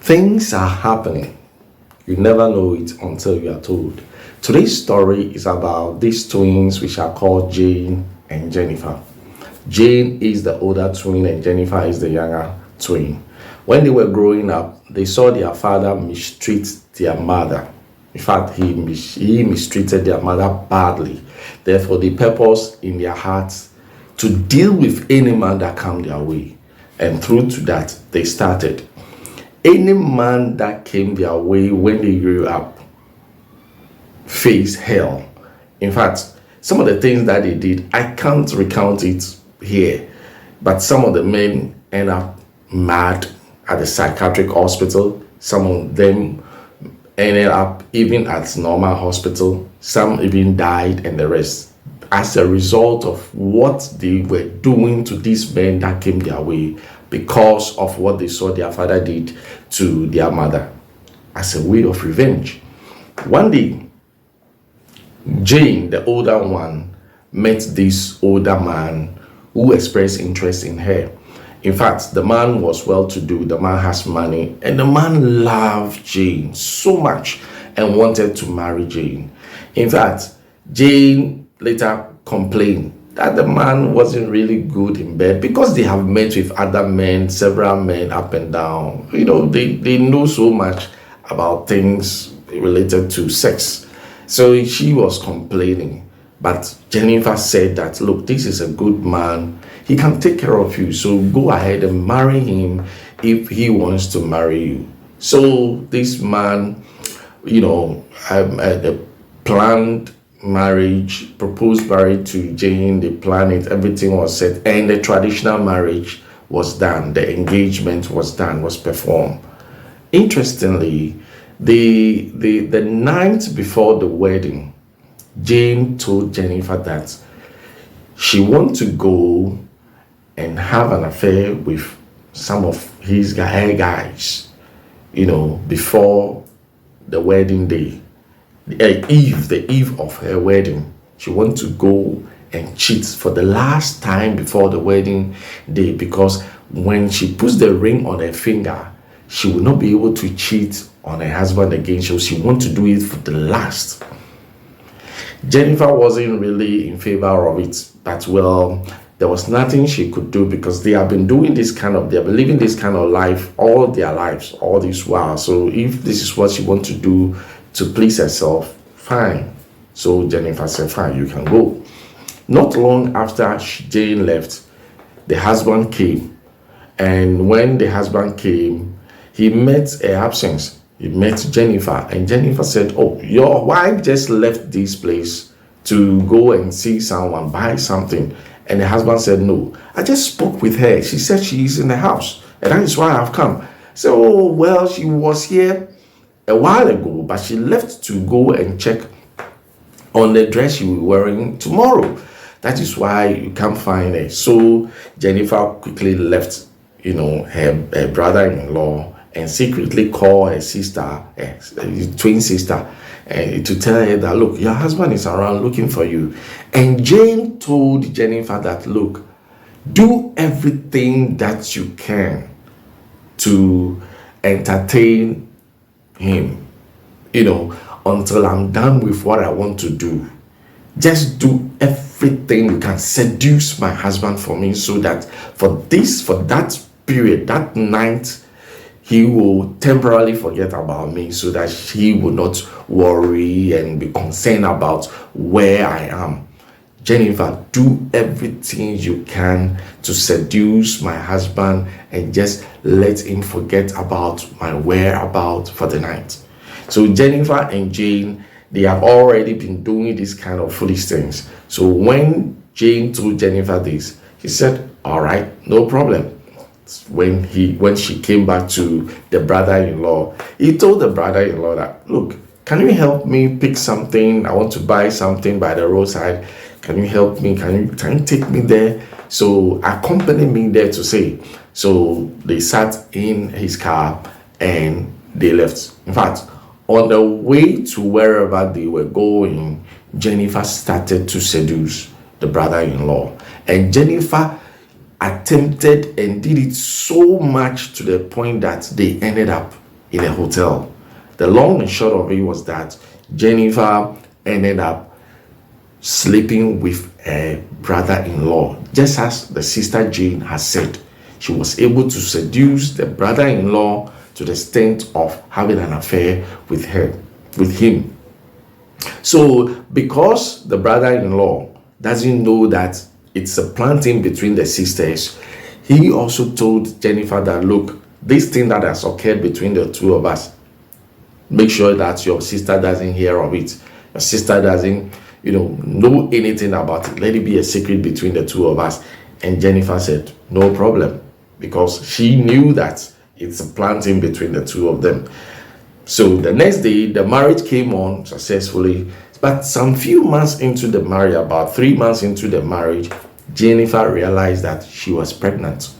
Things are happening. You never know it until you are told. Today's story is about these twins, which are called Jane and Jennifer. Jane is the older twin, and Jennifer is the younger twin. When they were growing up, they saw their father mistreat their mother. In fact, he mistreated their mother badly. Therefore, they purposed in their hearts to deal with any man that came their way. And through to that, they started. Any man that came their way when they grew up faced hell. In fact, some of the things that they did, I can't recount it here, but some of the men end up mad at the psychiatric hospital. Some of them ended up even at normal hospital. Some even died, and the rest as a result of what they were doing to these men that came their way, because of what they saw their father did to their mother as a way of revenge. One day, Jane, the older one, met this older man who expressed interest in her. In fact, the man was well-to-do, the man has money, and the man loved Jane so much and wanted to marry Jane. In fact, Jane later complained that the man wasn't really good in bed because they have met with other men, several men up and down. They know so much about things related to sex. So she was complaining. But Jennifer said that, look, this is a good man. He can take care of you. So go ahead and marry him if he wants to marry you. So this man, planned marriage, proposed marriage to Jane. They planned it, everything was set, and the traditional marriage was done. The engagement was done, was performed. Interestingly, the night before the wedding, Jane told Jennifer that she wanted to go and have an affair with some of her guys, before the wedding day. The eve of her wedding, she wanted to go and cheat for the last time before the wedding day, because when she puts the ring on her finger, she will not be able to cheat on her husband again. So she wanted to do it for the last. Jennifer wasn't really in favor of it, but there was nothing she could do, because they have been living this kind of life all their lives, all this while. So if this is what she wants to do to please herself, fine. So Jennifer said, fine, you can go. Not long after Jane left, the husband came. And when the husband came, he met her absence. He met Jennifer, and Jennifer said, oh, your wife just left this place to go and see someone, buy something. And the husband said, no, I just spoke with her. She said she is in the house, and that is why I've come. So, oh, well, she was here a while ago, but she left to go and check on the dress she will be wearing tomorrow. That is why you can't find her. So Jennifer quickly left, her brother-in-law, and secretly called her sister, his twin sister, to tell her that, look, your husband is around looking for you. And Jane told Jennifer that, look, do everything that you can to entertain him, until I'm done with what I want to do. Just do everything you can, seduce my husband for me, so that for that period, that night, he will temporarily forget about me, so that he will not worry and be concerned about where I am. Jennifer, do everything you can to seduce my husband and just let him forget about my whereabouts for the night. So Jennifer and Jane, they have already been doing this kind of foolish things. So when Jane told Jennifer this, he said, all right, no problem. When she came back to the brother-in-law, he told the brother-in-law that, look, can you help me pick something? I want to buy something by the roadside. Can you help me? Can you take me there? So accompany me there to say. So they sat in his car and they left. In fact, on the way to wherever they were going, Jennifer started to seduce the brother-in-law. And Jennifer attempted and did it so much to the point that they ended up in a hotel. The long and short of it was that Jennifer ended up sleeping with a brother-in-law, just as the sister Jane has said. She was able to seduce the brother-in-law to the extent of having an affair with him. So because the brother-in-law doesn't know that it's a planting between the sisters, he also told Jennifer that, look, this thing that has occurred between the two of us, make sure that your sister doesn't hear of it. Your sister doesn't, know anything about it. Let it be a secret between the two of us. And Jennifer said, no problem, because she knew that it's a planting between the two of them. So the next day, the marriage came on successfully. But some few months into the marriage, about 3 months into the marriage, Jennifer realized that she was pregnant.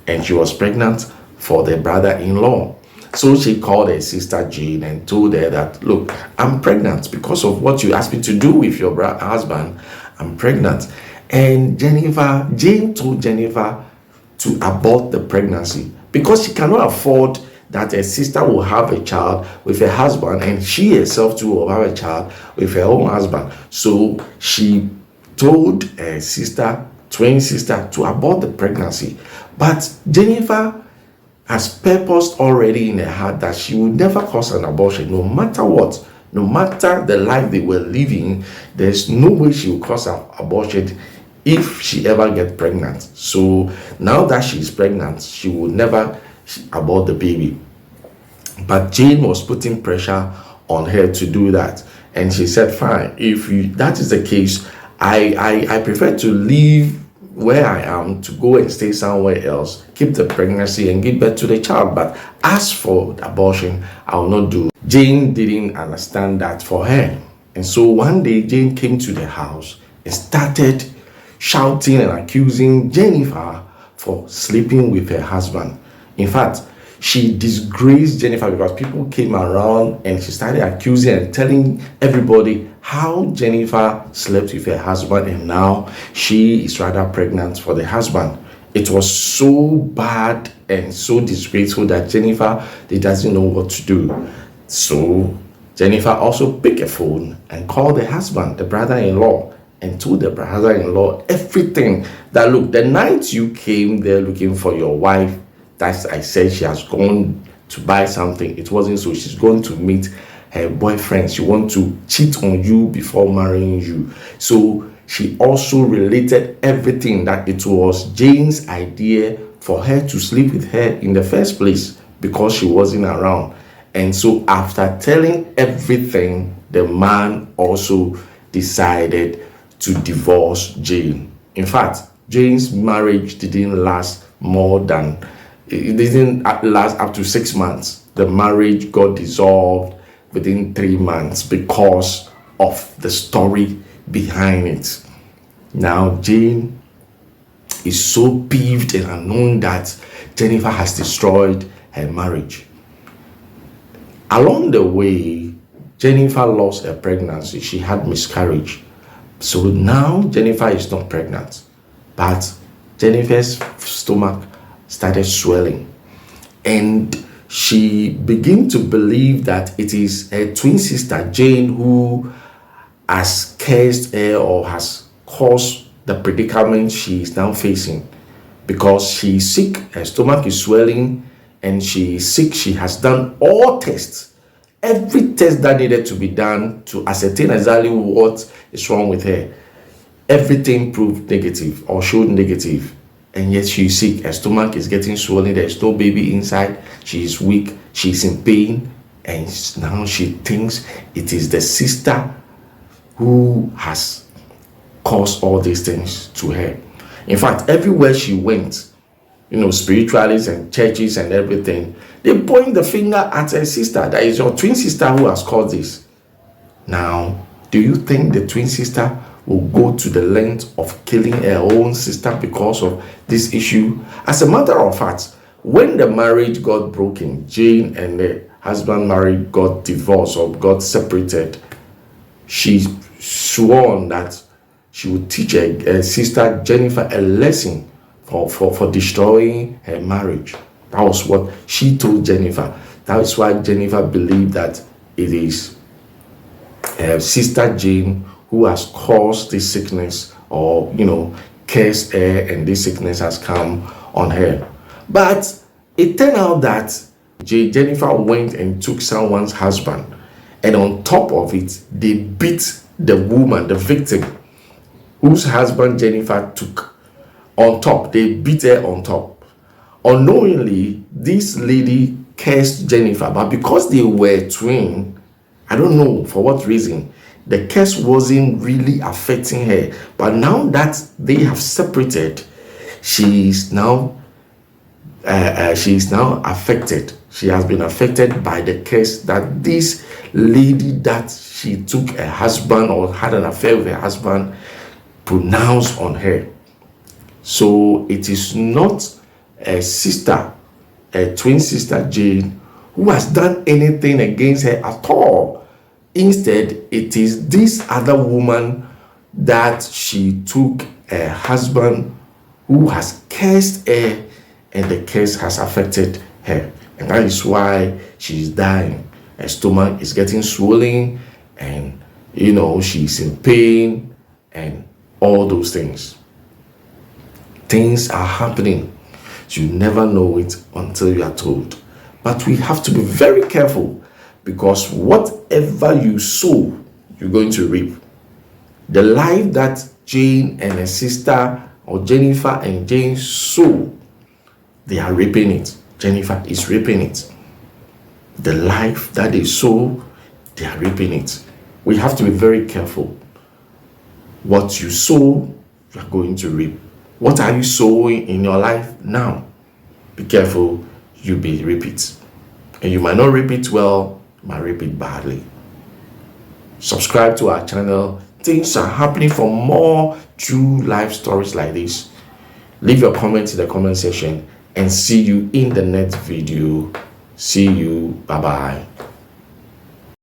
And she was pregnant for the brother-in-law. So she called her sister Jane and told her that, look, I'm pregnant because of what you asked me to do with your husband. I'm pregnant. And Jane told Jennifer to abort the pregnancy because she cannot afford that her sister will have a child with her husband and she herself too will have a child with her own husband. So she told her sister, twin sister, to abort the pregnancy. But Jennifer has purposed already in her heart that she will never cause an abortion, no matter what. No matter the life they were living, there's no way she will cause an abortion if she ever gets pregnant. So now that she's pregnant, she will never abort the baby. But Jane was putting pressure on her to do that. And she said, fine, if that is the case, I prefer to leave where I am to go and stay somewhere else, keep the pregnancy and give birth to the child. But as for the abortion, I will not do. Jane didn't understand that for her. And so one day Jane came to the house and started shouting and accusing Jennifer for sleeping with her husband. In fact, she disgraced Jennifer because people came around and she started accusing and telling everybody how Jennifer slept with her husband and now she is rather pregnant for the husband. It was so bad and so disgraceful that Jennifer doesn't know what to do. So Jennifer also picked a phone and called the husband, the brother-in-law, and told the brother-in-law everything. That, look, the night you came there looking for your wife, that I said she has gone to buy something. It wasn't so. She's going to meet her boyfriend. She wants to cheat on you before marrying you. So she also related everything that it was Jane's idea for her to sleep with her in the first place because she wasn't around. And so after telling everything, the man also decided to divorce Jane. In fact, Jane's marriage didn't last it didn't last up to 6 months. The marriage got dissolved within 3 months because of the story behind it. Now Jane is so peeved and annoyed that Jennifer has destroyed her marriage. Along the way, Jennifer lost her pregnancy. She had miscarriage. So now Jennifer is not pregnant, but Jennifer's stomach started swelling and she began to believe that it is her twin sister Jane who has cursed her or has caused the predicament she is now facing, because she is sick, her stomach is swelling and she is sick. She has done all tests, every test that needed to be done to ascertain exactly what is wrong with her. Everything proved negative or showed negative. And yet she is sick, her stomach is getting swollen, there is no baby inside, she is weak, she is in pain, and now she thinks it is the sister who has caused all these things to her. In fact, everywhere she went, spiritualists and churches and everything, they point the finger at her sister. That is your twin sister who has caused this. Now, do you think the twin sister will go to the length of killing her own sister because of this issue? As a matter of fact, when the marriage got broken, Jane and the husband got divorced or got separated, she swore that she would teach her sister Jennifer a lesson for destroying her marriage. That was what she told Jennifer, That is why Jennifer believed that it is Sister Jane who has caused this sickness, or cursed her, and this sickness has come on her. But it turned out that Jennifer went and took someone's husband, and on top of it, they beat the woman, the victim, whose husband Jennifer took. On top, they beat her on top. Unknowingly, this lady cursed Jennifer, but because they were twin, I don't know for what reason, the curse wasn't really affecting her. But now that they have separated, she is now affected. She has been affected by the curse that this lady that she took a husband or had an affair with her husband pronounced on her. So it is not a twin sister Jane, who has done anything against her at all. Instead, it is this other woman that she took a husband who has cursed her, and the curse has affected her. And that is why she is dying. Her stomach is getting swollen, and she's in pain, and all those things. Things are happening. You never know it until you are told. But we have to be very careful, because whatever you sow, you're going to reap. The life that Jane and her sister, or Jennifer and Jane, sow, they are reaping it. Jennifer is reaping it. The life that they sow, they are reaping it. We have to be very careful. What you sow, you are going to reap. What are you sowing in your life now? Be careful, you may reap it. And you might not reap it well, you might reap it badly. Subscribe to our channel. Things are happening for more true life stories like this. Leave your comments in the comment section, and see you in the next video. See you. Bye-bye.